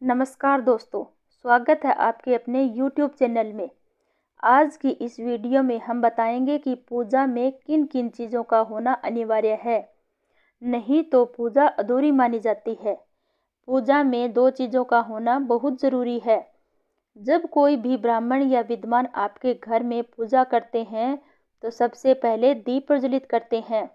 नमस्कार दोस्तों, स्वागत है आपके अपने YouTube चैनल में। आज की इस वीडियो में हम बताएंगे कि पूजा में किन किन चीज़ों का होना अनिवार्य है, नहीं तो पूजा अधूरी मानी जाती है। पूजा में 2 चीज़ों का होना बहुत ज़रूरी है। जब कोई भी ब्राह्मण या विद्वान आपके घर में पूजा करते हैं तो सबसे पहले दीप प्रज्वलित करते हैं।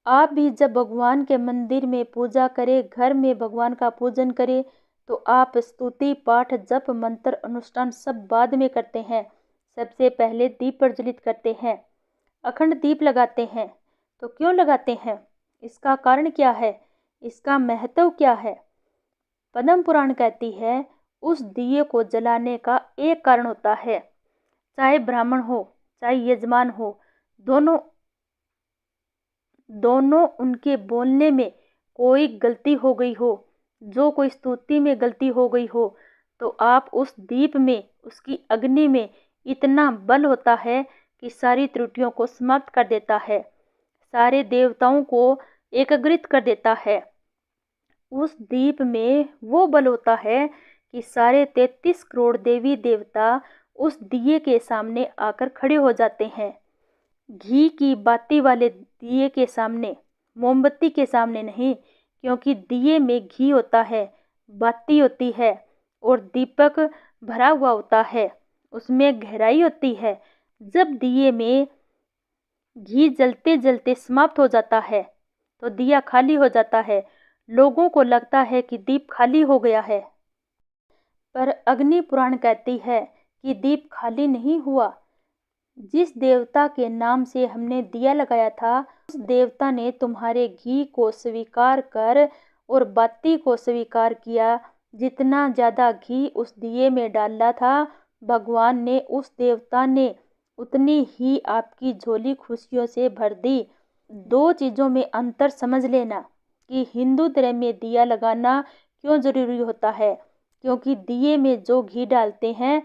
आप भी जब भगवान के मंदिर में पूजा करें, घर में भगवान का पूजन करें, तो आप स्तुति पाठ जप मंत्र अनुष्ठान सब बाद में करते हैं। सबसे पहले दीप प्रज्वलित करते हैं, अखंड दीप लगाते हैं। तो क्यों लगाते हैं, इसका कारण क्या है, इसका महत्व क्या है? पद्म पुराण कहती है उस दिए को जलाने का एक कारण होता है। चाहे ब्राह्मण हो चाहे यजमान हो, दोनों उनके बोलने में कोई गलती हो गई हो, जो कोई स्तुति में गलती हो गई हो, तो आप उस दीप में, उसकी अग्नि में इतना बल होता है कि सारी त्रुटियों को समाप्त कर देता है, सारे देवताओं को एकाग्रित कर देता है। उस दीप में वो बल होता है कि सारे 33 करोड़ देवी देवता उस दिए के सामने आकर खड़े हो जाते हैं। घी की बाती वाले दिए के सामने, मोमबत्ती के सामने नहीं, क्योंकि दिए में घी होता है, बाती होती है और दीपक भरा हुआ होता है, उसमें गहराई होती है। जब दिए में घी जलते जलते समाप्त हो जाता है तो दिया खाली हो जाता है। लोगों को लगता है कि दीप खाली हो गया है, पर अग्नि पुराण कहती है कि दीप खाली नहीं हुआ। जिस देवता के नाम से हमने दिया लगाया था, उस देवता ने तुम्हारे घी को स्वीकार कर और बाती को स्वीकार किया। जितना ज़्यादा घी उस दिए में डाला था, भगवान ने, उस देवता ने उतनी ही आपकी झोली खुशियों से भर दी। 2 चीज़ों में अंतर समझ लेना कि हिंदू धर्म में दिया लगाना क्यों ज़रूरी होता है, क्योंकि दिए में जो घी डालते हैं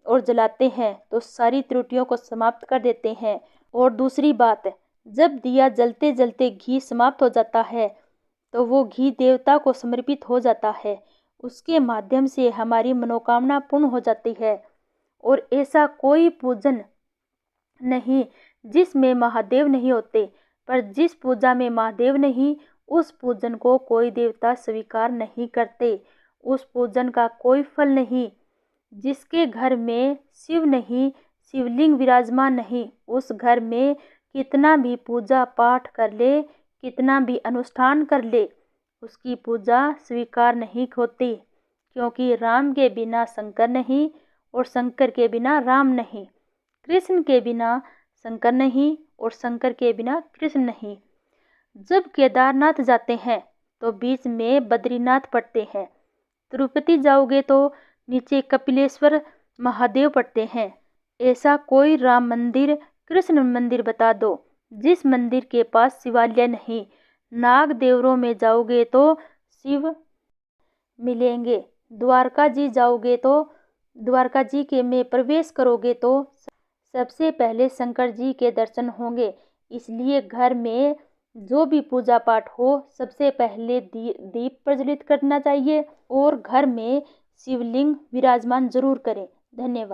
और जलाते हैं तो सारी त्रुटियों को समाप्त कर देते हैं। और दूसरी बात, जब दिया जलते जलते घी समाप्त हो जाता है तो वो घी देवता को समर्पित हो जाता है, उसके माध्यम से हमारी मनोकामना पूर्ण हो जाती है। और ऐसा कोई पूजन नहीं जिसमें महादेव नहीं होते, पर जिस पूजा में महादेव नहीं, उस पूजन को कोई देवता स्वीकार नहीं करते, उस पूजन का कोई फल नहीं। जिसके घर में शिव नहीं, शिवलिंग विराजमान नहीं, उस घर में कितना भी पूजा पाठ कर ले, कितना भी अनुष्ठान कर ले, उसकी पूजा स्वीकार नहीं होती, क्योंकि राम के बिना शंकर नहीं और शंकर के बिना राम नहीं, कृष्ण के बिना शंकर नहीं और शंकर के बिना कृष्ण नहीं। जब केदारनाथ जाते हैं तो बीच में बद्रीनाथ पड़ते हैं, तिरुपति जाओगे तो नीचे कपिलेश्वर महादेव पड़ते हैं। ऐसा कोई राम मंदिर, कृष्ण मंदिर बता दो जिस मंदिर के पास शिवालय नहीं। नाग देवरों में जाओगे तो शिव मिलेंगे, द्वारका जी जाओगे तो द्वारका जी के में प्रवेश करोगे तो सबसे पहले शंकर जी के दर्शन होंगे। इसलिए घर में जो भी पूजा पाठ हो, सबसे पहले दीप प्रज्वलित करना चाहिए और घर में शिवलिंग विराजमान जरूर करें। धन्यवाद।